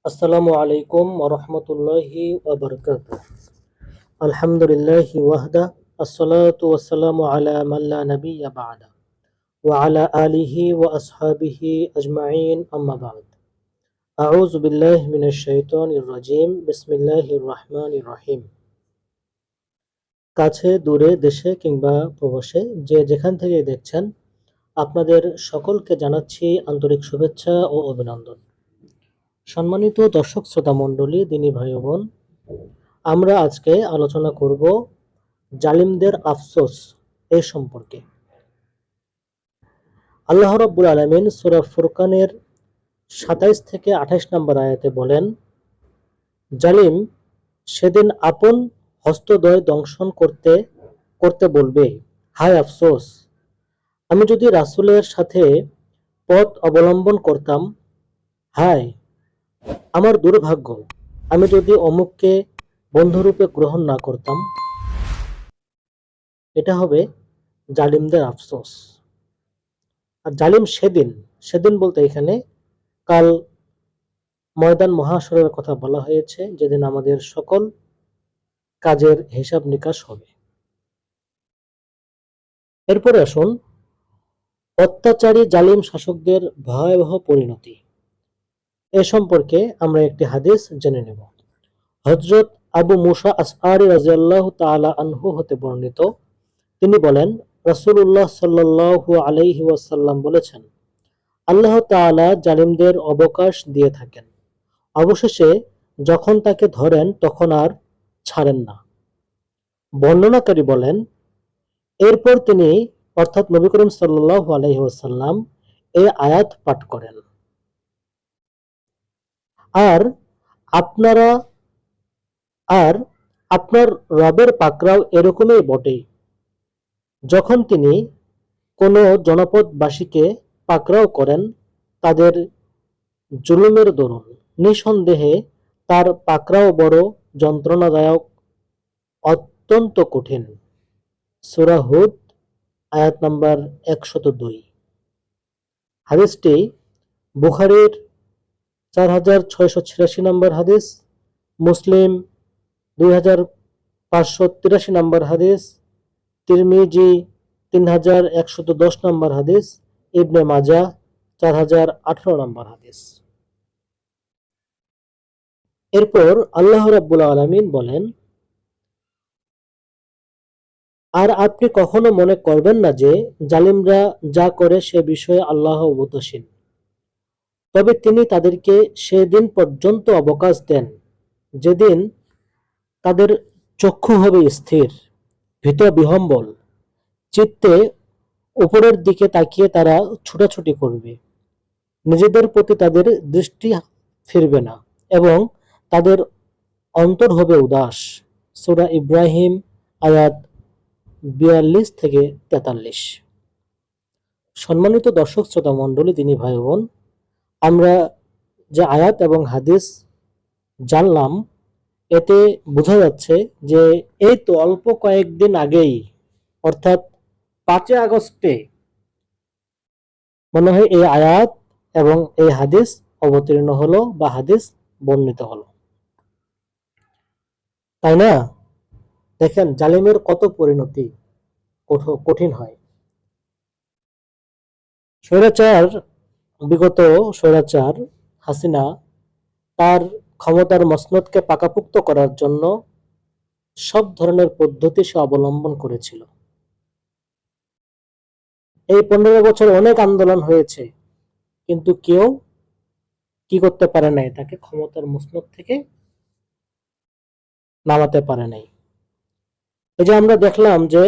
আসসালামু আলাইকুম ওয়া রাহমাতুল্লাহি ওয়া বারাকাতুহু। আলহামদুলিল্লাহি ওয়াহদা আসসালাতু ওয়াসসালামু আলা মান লা নাবিয়্যা বা'দা ওয়া আলা আলিহি ওয়া আসহাবিহি আজমাইন আম্মা বা'দ। আউযু বিল্লাহি মিনাশ শাইতানির রাজীম। বিসমিল্লাহির রাহমানির রহিম। কাছে দূরে দেশে কিংবা প্রবাসে যে যেখান থেকে দেখছেন আপনাদের সকলকে জানাচ্ছি আন্তরিক শুভেচ্ছা ও অভিনন্দন। সম্মানিত দর্শক শ্রোতা মণ্ডলী, দিনী ভাই ও বোন, আমরা আজকে আলোচনা করব জালিমদের আফসোস এই সম্পর্কে। আল্লাহ রাব্বুল আলামিন সূরা ফুরকানের ২৭ থেকে ২৮ নম্বর আয়াতে বলেন, জালিম সেদিন আপন হস্তদ্বয় দংশন করতে করতে বলবে, হায় আফসোস, আমি যদি রাসূলের সাথে পথ অবলম্বন করতাম। হায় আমার দুর্ভাগ্য, আমি যদি অমুককে বন্ধুরূপে গ্রহণ না করতাম। এটা হবে জালিমদের আফসোস। আর জালিম সেদিন, সেদিন বলতে এখানে কাল ময়দান মহাশরের কথা বলা হয়েছে, যেদিন আমাদের সকল কাজের হিসাব নিকাশ হবে। এরপরে আসুন অত্যাচারী জালিম শাসকদের ভয়াবহ পরিণতি এ সম্পর্কে আমরা একটি হাদিস জেনে নেব। হযরত আবু মুসা আশআরী রাদিয়াল্লাহু তাআলা আনহু হতে বর্ণিত, তিনি বলেন, রাসূলুল্লাহ সাল্লাল্লাহু আলাইহি ওয়াসাল্লাম বলেছেন, আল্লাহ তাআলা জালিমদের অবকাশ দিয়ে থাকেন, অবশেষে যখন তাকে ধরেন তখন আর ছাড়েন না। বর্ণনাকারী বলেন, এরপর তিনি অর্থাৎ নবী করিম সাল্লাল্লাহু আলাইহি ওয়াসাল্লাম এই আয়াত পাঠ করেন, আর আপনারা আর আপনার রবের পাকড়াও এরকমই বটে। যখন তিনি কোনো জনপদবাসীকে পাকড়াও করেন তাদের জুলুমের দরুন, নিঃসন্দেহে তার পাকড়াও বড় যন্ত্রণাদায়ক, অত্যন্ত কঠিন। সূরা হুদ আয়াত নাম্বার ১০২। হাদিসটি বুখারীর ৪৬৮৬ নম্বর হাদিস, মুসলিম ২৫৮৩ নম্বর হাদিস, তিরমিজি ৩১১০ নম্বর হাদিস, ইবনে মাজাহ ৪০১৮ নম্বর হাদিস। এরপর আল্লাহ রাব্বুল আলামিন বলেন, আর আপনি কখনো মনে করবেন না যে জালিমরা যা করে সে বিষয়ে আল্লাহ অবতাসীন। তবে তিনি তাদেরকে সেদিন পর্যন্ত অবকাশ দেন যেদিন তাদের চক্ষু হবে স্থির, ভীত বিহ্বল চিত্তে উপরের দিকে তাকিয়ে তারা ছুটাছুটি করবে, নিজেদের প্রতি তাদের দৃষ্টি ফিরবে না এবং তাদের অন্তর হবে উদাস। সূরা ইব্রাহিম আয়াত ৪২ থেকে ৪৩। সম্মানিত দর্শক শ্রোতা মণ্ডলী, দিনী ভাই বোন, আমরা যে আয়াত এবং হাদিস জানলাম, এতে বোঝা যাচ্ছে যে এই তো অল্প কয়েকদিন আগেই, অর্থাৎ ৫ই আগস্টে মনে হয় এই আয়াত এবং এই হাদিস অবতীর্ণ হলো বা হাদিস বর্ণিত হলো, তাই না? দেখেন জালিমের কত পরিণতি কঠিন হয়। স্বৈরাচার, বিগত স্বৈরাচার হাসিনা তার ক্ষমতার মসনদকে পাকাপোক্ত করার জন্য সব ধরনের পদ্ধতি সে অবলম্বন করেছিল। এই ১৫ বছর অনেক আন্দোলন হয়েছে, কিন্তু কেউ কি করতে পারে নাই, তাকে ক্ষমতার মসনদ থেকে নামাতে পারে নাই। এই যে আমরা দেখলাম যে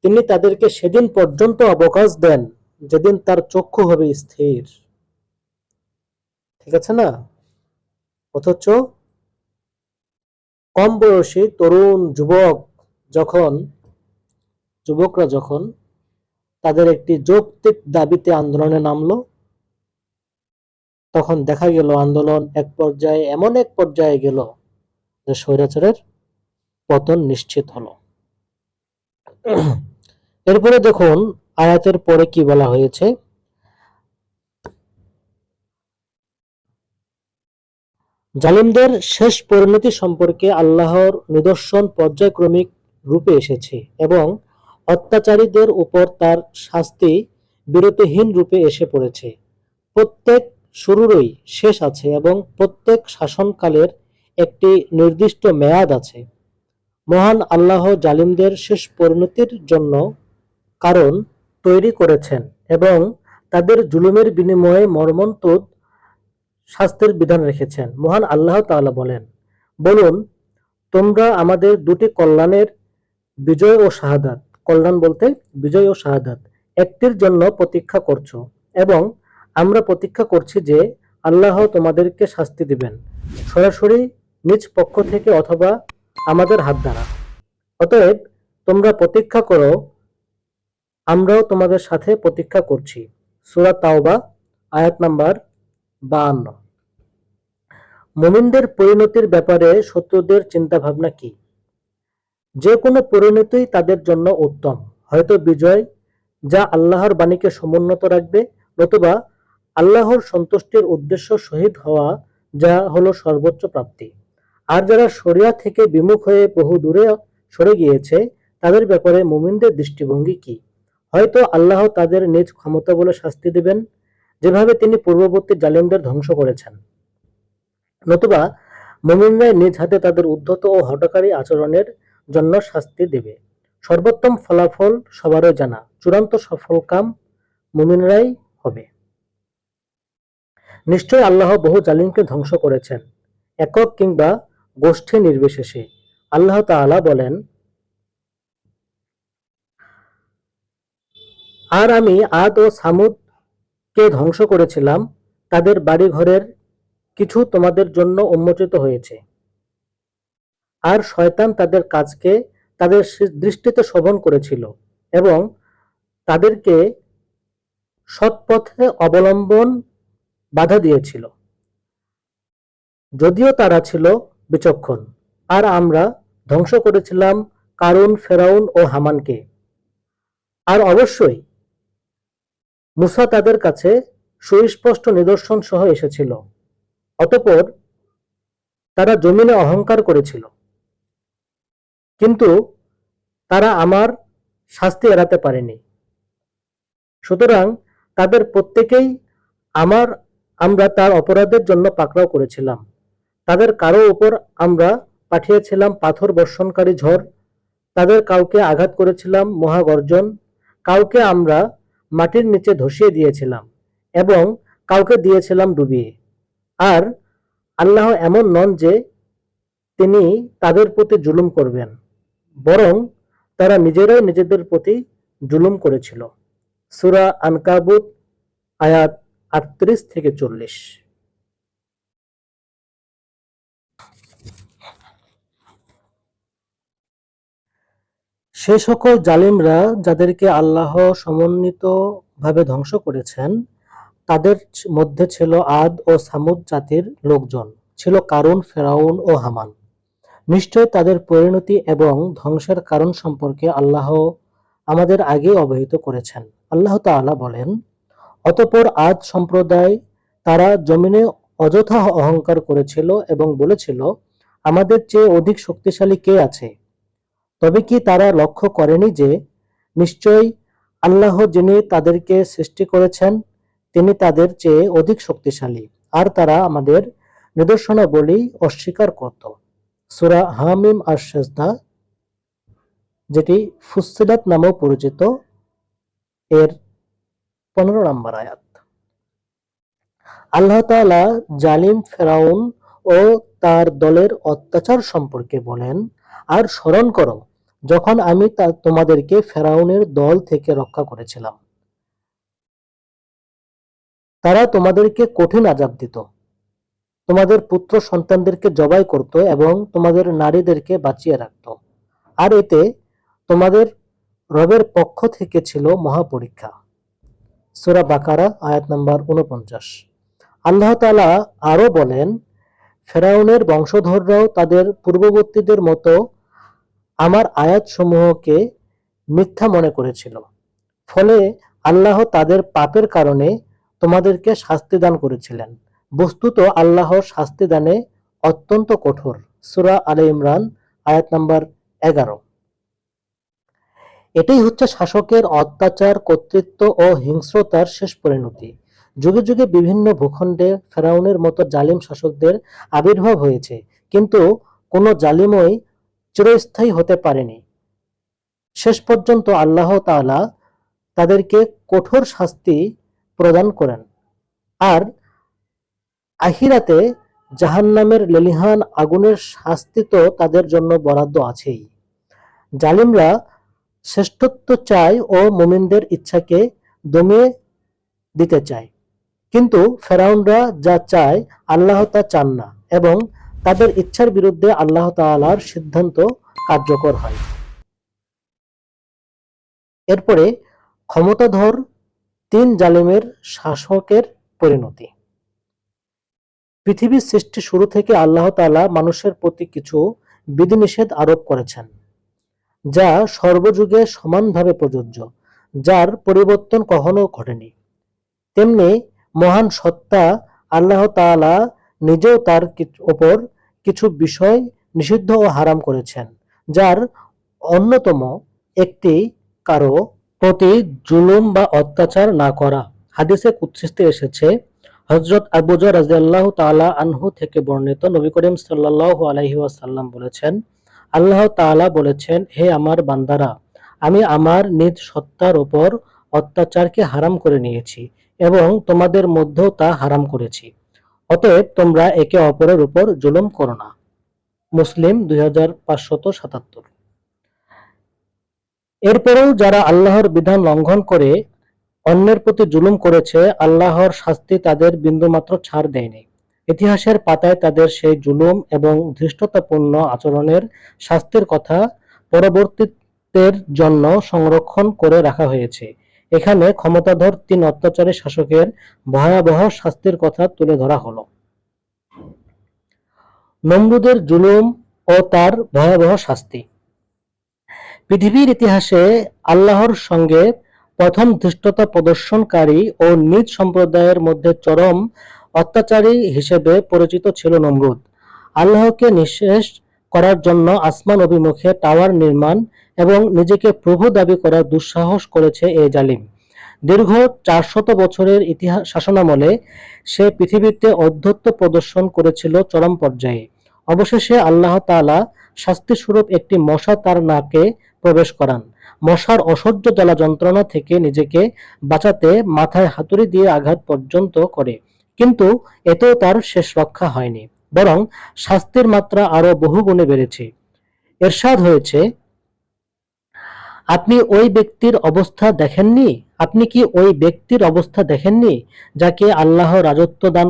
তিনি তাদেরকে সেদিন পর্যন্ত অবকাশ দেন যেদিন তার চক্ষু হবে স্থির, ঠিক আছে না? অথচ কম বয়সী তরুণ যুবকরা যখন তাদের একটি যৌক্তিক দাবিতে আন্দোলনে নামলো, তখন দেখা গেল আন্দোলন এমন এক পর্যায়ে গেল যে স্বৈরাচারের পতন নিশ্চিত হলো। এরপরে দেখুন আয়াতের পরে কি বলা হয়েছে, জালিমদের শেষ পরিণতি সম্পর্কে আল্লাহর নিদর্শন পর্যায়ক্রমিক রূপে এসেছে এবং অত্যাচারীদের উপর তার শাস্তি বিরতিহীন রূপে এসে পড়েছে। প্রত্যেক শুরুরই শেষ আছে এবং প্রত্যেক শাসনকালের একটি নির্দিষ্ট মেয়াদ আছে। মহান আল্লাহ জালিমদের শেষ পরিণতির জন্য কারণ তৈরি করেছেন এবং তাদের জুলুমের বিনিময়ে মর্মন্তুদ শাস্তির বিধান রেখেছেন। মহান আল্লাহ তাআলা বলেন, বলুন, তোমরা আমাদের দুটি কল্যাণের বিজয় ও শাহাদাত, কল্যাণ বলতে বিজয় ও শাহাদাত, একটির জন্য প্রতীক্ষা করছো এবং আমরা প্রতীক্ষা করছি যে আল্লাহ তোমাদেরকে শাস্তি দিবেন, সরাসরি নিজ পক্ষ থেকে অথবা আমাদের হাত দ্বারা। অতএব তোমরা প্রতীক্ষা করো, আমরাও তোমাদের সাথে প্রতীক্ষা করছি। সূরা তাওবা আয়াত নাম্বার 52। মুমিনদের পরিণতির ব্যাপারে শত্রুদের চিন্তাভাবনা কি? যে কোনো পরিণতিই তাদের জন্য উত্তম, হয়তো বিজয় যা আল্লাহর বাণীকে সমুন্নত রাখবে, নতুবা আল্লাহর সন্তুষ্টির উদ্দেশ্য শহীদ হওয়া যা হলো সর্বোচ্চ প্রাপ্তি। আর যারা শরিয়া থেকে বিমুখ হয়ে বহু দূরে সরে গিয়েছে তাদের ব্যাপারে মুমিনদের দৃষ্টিভঙ্গি কি? হয়তো আল্লাহ তাদের নিজ ক্ষমতা বলে শাস্তি দিবেন, যেভাবে তিনি পূর্ববর্তী জালিমদের ধ্বংস করেছেন, নতুবা মুমিনরাই নিজ হাতে তাদের উদ্ধত ও হঠকারী আচরণের জন্য শাস্তি দেবে। সর্বোত্তম ফলাফল সবারই জানা, চূড়ান্ত সফলকাম মুমিনরাই হবে। নিশ্চয় আল্লাহ বহু জালিমকে ধ্বংস করেছেন, একক কিংবা গোষ্ঠী নির্বিশেষে। আল্লাহ তাআলা বলেন, আর আমি আদ ও সামুদকে ধ্বংস করেছিলাম, তাদের বাড়িঘরের কিছু তোমাদের জন্য উন্মোচিত হয়েছে। আর শয়তান তাদের কাজকে তাদের দৃষ্টিতে শোভন করেছিল এবং তাদেরকে সৎপথে অবলম্বন বাধা দিয়েছিল, যদিও তারা ছিল বিচক্ষণ। আর আমরা ধ্বংস করেছিলাম কারুন, ফেরাউন ও হামানকে। আর অবশ্যই মুসা তাদের কাছে সুস্পষ্ট নিদর্শন সহ এসেছিল। অতঃপর তারা জমিনে অহংকার করেছিল, কিন্তু তারা আমার শাস্তি এড়াতে পারেনি। সুতরাং তাদের প্রত্যেকেই আমরা তার অপরাধের জন্য পাকড়াও করেছিলাম। তাদের কারো উপর আমরা পাঠিয়েছিলাম পাথর বর্ষণকারী ঝড়, তাদের কাউকে আঘাত করেছিলাম মহাগর্জন, কাউকে আমরা মাটির নিচে ধসিয়ে দিয়েছিলাম এবং কাউকে দিয়েছিলাম ডুবিয়ে। আর আল্লাহ এমন নন যে তিনি তাদের প্রতি জুলুম করবেন, বরং তারা নিজেরাই নিজেদের প্রতি জুলুম করেছিল। সূরা আনকাবুত আয়াত 38-40। সে সকল জালিমরা যাদেরকে আল্লাহ সমন্বিতভাবে ধ্বংস করেছেন তাদের মধ্যে ছিল আদ ও সামুদ জাতির লোকজন, ছিল কারুন, ফেরাউন ও হামান। নিশ্চয় তাদের পরিণতি এবং ধ্বংসের কারণ সম্পর্কে আল্লাহ আমাদের আগেই অবহিত করেছেন। আল্লাহ তাআলা বলেন, অতঃপর আদ সম্প্রদায় তারা জমিনে অযথা অহংকার করেছিল এবং বলেছিল, আমাদের চেয়ে অধিক শক্তিশালী কে আছে? তবে কি তারা লক্ষ্য করেনি যে নিশ্চয়ই আল্লাহ যিনি তাদেরকে সৃষ্টি করেছেন তিনি তাদের চেয়ে অধিক শক্তিশালী, আর তারা আমাদের নিদর্শনাবলী অস্বীকার করত। সূরা হামিম আশ-সাজদা, যেটি ফুসসিলাত নামেও পরিচিত, এর 15 নম্বর আয়াত। আল্লাহ তাআলা জালিম ফেরাউন ও তার দলের অত্যাচার সম্পর্কে বলেন, আর স্মরণ করো যখন আমি তোমাদেরকে ফেরাউনের দল থেকে রক্ষা করেছিলাম। তারা তোমাদেরকে কঠিন আযাব দিত, তোমাদের পুত্র সন্তানদেরকে জবাই করত এবং তোমাদের নারীদেরকে বাঁচিয়ে রাখত। আর এতে তোমাদের রবের পক্ষ থেকে ছিল মহাপরীক্ষা। সূরা বাকারা আয়াত নাম্বার 49। আল্লাহ তাআলা আরো বলেন, ফেরাউনের বংশধররাও তাদের পূর্ববর্তীদের মতো আমার আয়াতসমূহকে মিথ্যা মনে করেছিল। ফলে আল্লাহ তাদের পাপের কারণে তোমাদেরকে শাস্তি দান করেছিলেন। বস্তুত আল্লাহর শাস্তি দানে অত্যন্ত কঠোর। সূরা আলে ইমরান আয়াত নাম্বার 11। এটাই হচ্ছে শাসকের অত্যাচার, কর্তৃত্ব ও হিংস্রতার শেষ পরিণতি। যুগে যুগে বিভিন্ন ভূখণ্ডে ফেরাউনের মতো জালিম শাসকদের আবির্ভাব হয়েছে, কিন্তু কোনো জালিমই চিরস্থায়ী হতে পারেনি। শেষ পর্যন্ত আল্লাহ তাআলা তাদেরকে কঠোর শাস্তি প্রদান করেন, আর আখিরাতে জাহান্নামের লেলিহান আগুনের শাস্তি তো তাদের জন্য বরাদ্দ আছেই। জালিমরা শ্রেষ্ঠত্ব চায় ও মুমিনদের ইচ্ছাকে দমিয়ে দিতে চায়, কিন্তু ফেরাউনরা যা চায় আল্লাহ তা চান না, এবং তাদের ইচ্ছার বিরুদ্ধে আল্লাহ তাআলার সিদ্ধান্ত কার্যকর হয়। এরপরে ক্ষমতাধর তিন জালিমের শাসকের পরিণতি। পৃথিবীর সৃষ্টি শুরু থেকে আল্লাহ তাআলা মানুষের প্রতি কিছু বিধিনিষেধ আরোপ করেছেন, যা সর্বযুগে সমানভাবে প্রযোজ্য, যার পরিবর্তন কখনো ঘটেনি। তেমনি মহান সত্তা আল্লাহ তাআলা নিজেও তার ওপর কিছু বিষয় নিষিদ্ধ ও হারাম করেছেন, যার অন্যতম একটি কারো প্রতি জুলুম বা অত্যাচার না করা। হাদিসে কুদসিতে এসেছে, হযরত আবু যর রাদিয়াল্লাহু তাআলা আনহু থেকে বর্ণিত, নবী করিম সাল্লাল্লাহু আলাইহি ওয়াসাল্লাম বলেছেন, আল্লাহ তাআলা বলেছেন, হে আমার বান্দারা, আমি আমার নিজ সত্তার উপর অত্যাচারকে হারাম করে নিয়েছি এবং তোমাদের মধ্যেও তা হারাম করেছি। অতএব তোমরা একে অপরের উপর জুলুম করো না। মুসলিম 2577। এরপরেও যারা আল্লাহর বিধান লঙ্ঘন করে অন্যের প্রতি জুলুম করেছে, আল্লাহর শাস্তি তাদের বিন্দুমাত্র ছাড় দেয়নি। ইতিহাসের পাতায় তাদের সেই জুলুম এবং ধৃষ্টতাপূর্ণ আচরণের শাস্তির কথা পরবর্তীদের জন্য সংরক্ষণ করে রাখা হয়েছে। এখানে ক্ষমতাধর তিন অত্যাচারী শাসকের ভয়াবহ শাস্তির কথা তুলে ধরা হলো। নমরুদের জুলুম ও তার ভয়াবহ শাস্তি। পৃথিবীর ইতিহাসে আল্লাহর সঙ্গে প্রথম ধৃষ্টতা প্রদর্শনকারী ও নিজ সম্প্রদায়ের মধ্যে চরম অত্যাচারী হিসেবে পরিচিত ছিল নমরুদ। আল্লাহকে নিঃশেষ করার জন্য আসমান অভিমুখে টাওয়ার নির্মাণ এবং নিজেকে প্রভু দাবি করার দুঃসাহস করেছে এই জালিম। দীর্ঘ 400 বছরের ইতিহাস শাসনামলে সে পৃথিবীতে ঔদ্ধত্য প্রদর্শন করেছিল চরম পর্যায়ে। অবশেষে আল্লাহ তাআলা শাস্তিস্বরূপ একটি মশা তার নাকে প্রবেশ করান। মশার অসহ্য জ্বালা যন্ত্রণা থেকে নিজেকে বাঁচাতে মাথায় হাতুড়ি দিয়ে আঘাত পর্যন্ত করে, কিন্তু এতেও তার শেষ রক্ষা হয়নি, বরং শাস্তির মাত্রা আরো বহুগুণে বেড়েছে। এরশাদ হয়েছে, আপনি ওই ব্যক্তির অবস্থা দেখেননি? আপনি কি ওই ব্যক্তির অবস্থা দেখেননি যাকে আল্লাহ রাজত্ব দান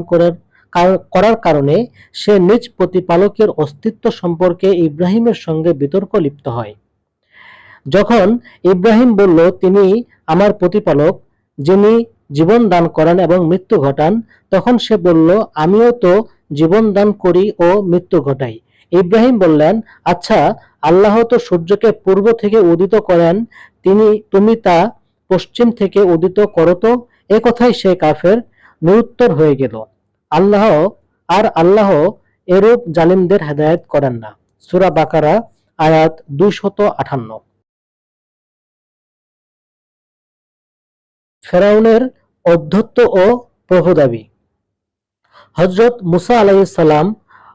করার কারণে সে নিজ প্রতিপালকের অস্তিত্ব সম্পর্কে ইব্রাহিমের সঙ্গে বিতর্ক লিপ্ত হয়। যখন ইব্রাহিম বলল, তিনি আমার প্রতিপালক, যিনি জীবন দান করেন এবং মৃত্যু ঘটান, তখন সে বলল, আমিও তো জীবন দান করি ও মৃত্যু ঘটাই। ইব্রাহিম বললেন, আচ্ছা, আল্লাহ তো সূর্যকে পূর্ব থেকে উদিত করেন, তুমি তা পশ্চিম থেকে উদিত করো তো। এ কথায় সে কাফের নিরুত্তর হয়ে গেল। আল্লাহ এরূপ জালিমদের হেদায়েত করেন না। সূরা বাকারা আয়াত 258। ফেরাউনের অধ্যত্ব ও প্রভু দাবি। হযরত মুসা আলাইহিস সালাম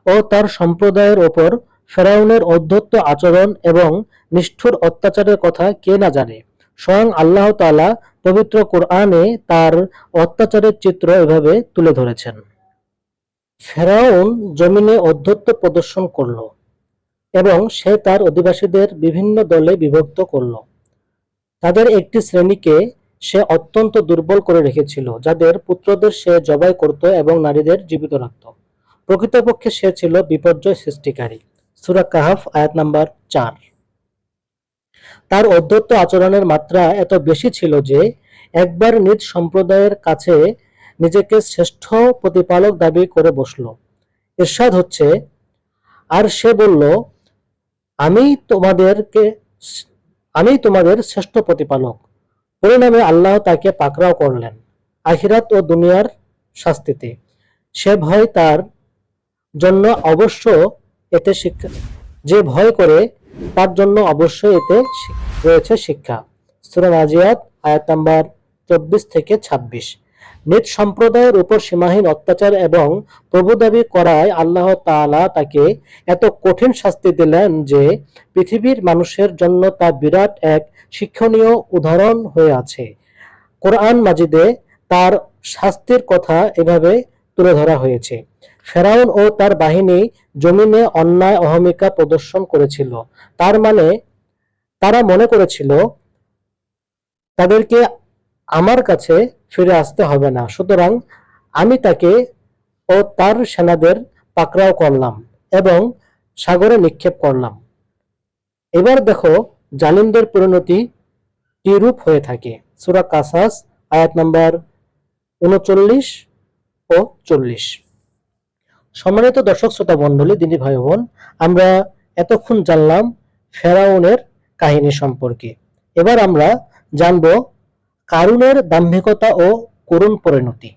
ও তার সম্প্রদায়ের ওপর ফেরাউনের অধ্যত্ত আচরণ এবং নিষ্ঠুর অত্যাচারের কথা কে না জানে। স্বয়ং আল্লাহ তাআলা পবিত্র কোরআনে তার অত্যাচারের চিত্র এভাবে তুলে ধরেছেন। ফেরাউন জমিনে অধ্যত্ত প্রদর্শন করল এবং সে তার অধিবাসীদের বিভিন্ন দলে বিভক্ত করল। তাদের একটি শ্রেণীকে সে অত্যন্ত দুর্বল করে রেখেছিল, যাদের পুত্রদের সে জবাই করত এবং নারীদের জীবিত রাখত। প্রকৃতপক্ষে সে ছিল বিপর্যয় সৃষ্টিকারী। সূরা কাহফ আয়াত নাম্বার 4। তার অধ্যত্ত আচরণের মাত্রা এত বেশি ছিল যে একবার নিজ সম্প্রদায়ের কাছে নিজেকে শ্রেষ্ঠ প্রতিপালক দাবি করে বসল। ইরশাদ হচ্ছে, আর সে বলল, আমি তোমাদের শ্রেষ্ঠ প্রতিপালক। পরিণামে আল্লাহ তাকে পাকড়াও করলেন আখিরাত ও দুনিয়ার শাস্তিতে। সে ভয় তার জন্য অবশ্য এতে শিক্ষা, যে ভয় করে তার জন্য অবশ্যই এতে রয়েছে শিক্ষা। সূরা নাজিয়াত আয়াত নাম্বার 24 থেকে 26। নিজ সম্প্রদায়ের উপর সীমাহীন অত্যাচার এবং প্রভু দাবি করায় আল্লাহ তাআলা তাকে এত কঠিন শাস্তি দিলেন যে পৃথিবীর মানুষের জন্য তা বিরাট এক শিক্ষণীয় উদাহরণ হয়ে আছে। কোরআন মাজিদে তার শাস্তির কথা এভাবে তুলে ধরা হয়েছে। ফেরাউন ও তার বাহিনী জমিনে অন্যায় অহমিকা প্রদর্শন করেছিল। তার মানে তারা মনে করেছিল তাদেরকে আমার কাছে ফিরে আসতে হবে না, সুতরাং আমি তাকে ও তার সেনাদের পাকড়াও করলাম এবং সাগরে নিক্ষেপ করলাম। এবার দেখো জালিমদের পরিণতি কিরূপ হয়ে থাকে। সূরা কাসাস আয়াত নাম্বার ৩৯ ও ৪০। সম্মানিত দর্শক শ্রোতা মণ্ডলী, দিনী ভাই বোন, আমরা এতক্ষণ জানলাম ফেরাউনের কাহিনী সম্পর্কে। এবার আমরা জানব কারুনের দাম্ভিকতা ও করুণ পরিণতি।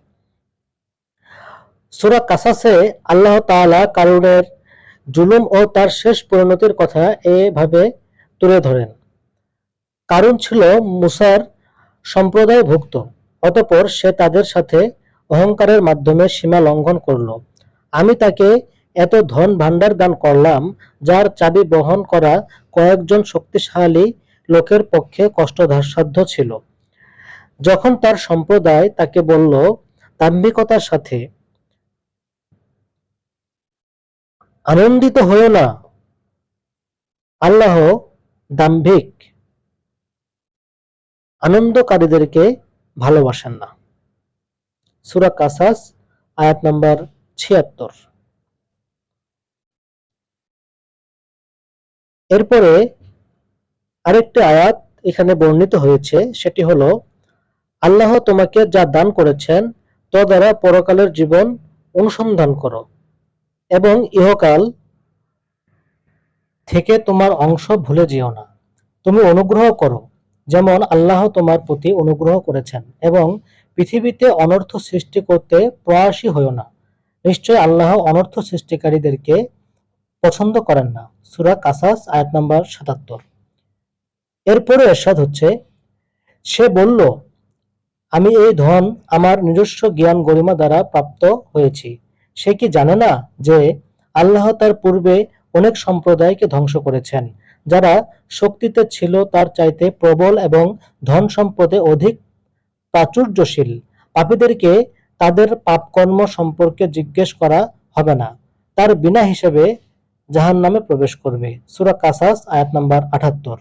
সূরা কাসাসে আল্লাহ তাআলা কারুনের জুলুম ও তার শেষ পরিণতির কথা এভাবে তুলে ধরেন। কারুন ছিল মুসার সম্প্রদায়ভুক্ত, অতঃপর সে তাদের সাথে অহংকারের মাধ্যমে সীমা লঙ্ঘন করল। আমি তাকে এত ধন ভাণ্ডার দান করলাম যার চাবি বহন করা কয়েকজন শক্তিশালী লোকের পক্ষে কষ্টসাধ্য ছিল। যখন তার সম্প্রদায় তাকে বলল, দাম্ভিকতার সাথে আনন্দিত হয়ো না, আল্লাহ দাম্ভিক আনন্দকারীদেরকে ভালোবাসেন না। সূরা কাসাস আয়াত নাম্বার ৭৬। এরপরে আরেকটি আয়াত এখানে বর্ণিত হয়েছে, সেটি হলো, আল্লাহ তোমাকে যা দান করেছেন তা দ্বারা পরকালের জীবন অনুসন্ধান করো এবং ইহকাল থেকে তোমার অংশ ভুলে যেও না। তুমি অনুগ্রহ করো যেমন আল্লাহ তোমার প্রতি অনুগ্রহ করেছেন এবং পৃথিবীতে অনর্থ সৃষ্টি করতে প্রয়াসী হয়ো না। নিশ্চয় আল্লাহ অনর্থ সৃষ্টিকারীদেরকে পছন্দ করেন না। সূরা কাসাস আয়াত নাম্বার ৭৭। এরপরে এরশাদ হচ্ছে, সে বলল, আমি এই ধন আমার নিজস্ব জ্ঞান গরিমা দ্বারা প্রাপ্ত হয়েছি। সে কি জানে না যে আল্লাহ তার পূর্বে অনেক সম্প্রদায়কে ধ্বংস করেছেন যারা শক্তিতে ছিল তার চাইতে প্রবল এবং ধন সম্পদে অধিক প্রাচুর্যশীল। পাপীদেরকে তাদের পাপকর্ম সম্পর্কে জিজ্ঞেস করা হবে না, তার বিনা হিসেবে জাহান্নামে প্রবেশ করবে। সূরা কাসাস আয়াত নাম্বার ৭৮।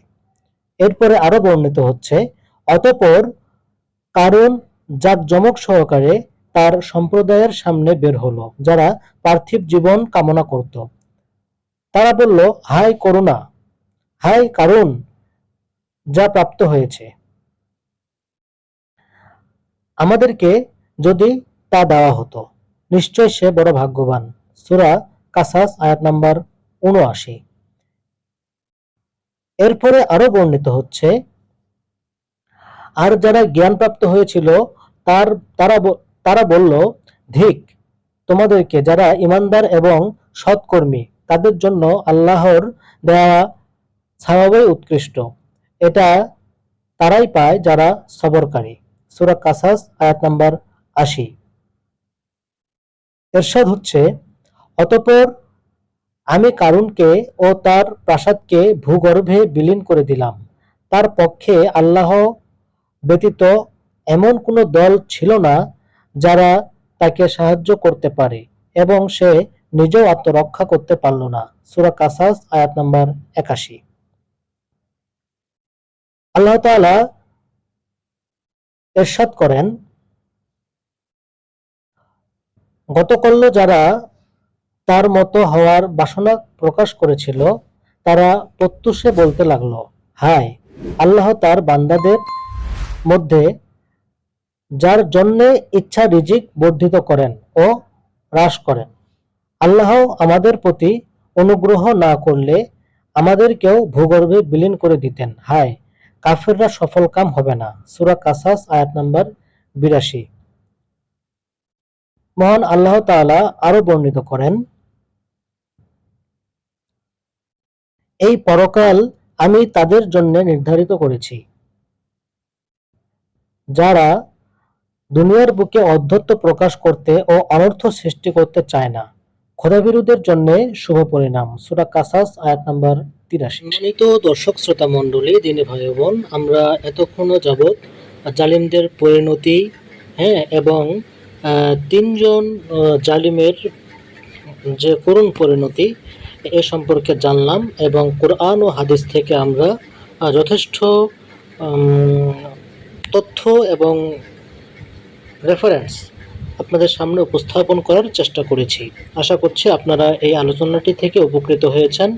এরপরে আরো বর্ণিত হচ্ছে, অতঃপর কারুন জাঁকজমক সহকারে তার সম্প্রদায়ের সামনে বের হলো, যারা পার্থিব জীবন কামনা করত। তারা বলল, হায় করুণা, হায় কারুন, যা প্রাপ্ত হয়েছে আমাদেরকে যদি তা দেওয়া হতো, নিশ্চয় সে বড় ভাগ্যবান। সূরা কাসাস আয়াত নাম্বার ৭৯। এরপরে আরো বর্ণিত হচ্ছে, আর যারা জ্ঞানপ্রাপ্ত হয়েছিল তারা বলল, ধিক তোমাদেরকে যারা ইমানদার এবং সৎকর্মী, তাদের জন্য আল্লাহর দেয়া ছাওয়াবই উৎকৃষ্ট। এটা তারাই পায় যারা সবরকারী। সূরা কাসাস আয়াত নাম্বার ৮০। এরশাদ হচ্ছে, অতঃপর আমি কারুনকে ও তার প্রাসাদকে ভূগর্ভে বিলীন করে দিলাম। তার পক্ষে আল্লাহ ব্যতীত এমন কোনো দল ছিল না যারা তাকে সাহায্য করতে পারে এবং সে নিজেও আত্মরক্ষা করতে পারল না। সূরা কাসাস আয়াত নাম্বার ৮১। আল্লাহ তাআলা ইরশাদ করেন, গতকল্য যারা তার মতো হওয়ার বাসনা প্রকাশ করেছিল তারা প্রত্যুষে বলতে লাগলো, হায়, আল্লাহ তার বান্দাদের মধ্যে যার জন্যে ইচ্ছা রিজিক বর্ধিত করেন ও হ্রাস করেন। আল্লাহ আমাদের প্রতি অনুগ্রহ না করলে আমাদেরকেও ভূগর্ভে বিলীন করে দিতেন। হায়, কাফিররা সফলকাম হবে না। সূরা কাসাস আয়াত নাম্বার ৮২। মহান আল্লাহ তাআলা আরো বর্ণিত করেন, এই পরকাল আমি তাদের জন্য নির্ধারিত করেছি যারা দুনিয়ার বুকে অধ্যত্ব প্রকাশ করতে ও অনর্থ সৃষ্টি করতে চায় না। খোদাবিরুদের জন্য শুভ পরিণাম। সূরা কাসাস আয়াত নাম্বার ৮৩। সম্মানিত দর্শক শ্রোতা মণ্ডলী, দিনী ভাই বোন, আমরা এতক্ষণও যাবৎ জালিমদের পরিণতি, এবং তিনজন জালিমের যে করুণ পরিণতি এ সম্পর্কে জানলাম, এবং কোরআন ও হাদিস থেকে আমরা যথেষ্ট তথ্য এবং রেফারেন্স আপনাদের সামনে উপস্থাপন করার চেষ্টা করেছি। আশা করছি আপনারা এই আলোচনাটি থেকে উপকৃত হয়েছেন।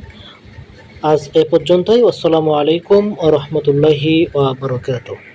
আজ এ পর্যন্তই। আসসালামু আলাইকুম ওয়া রাহমাতুল্লাহি ওয়া বারাকাতুহু।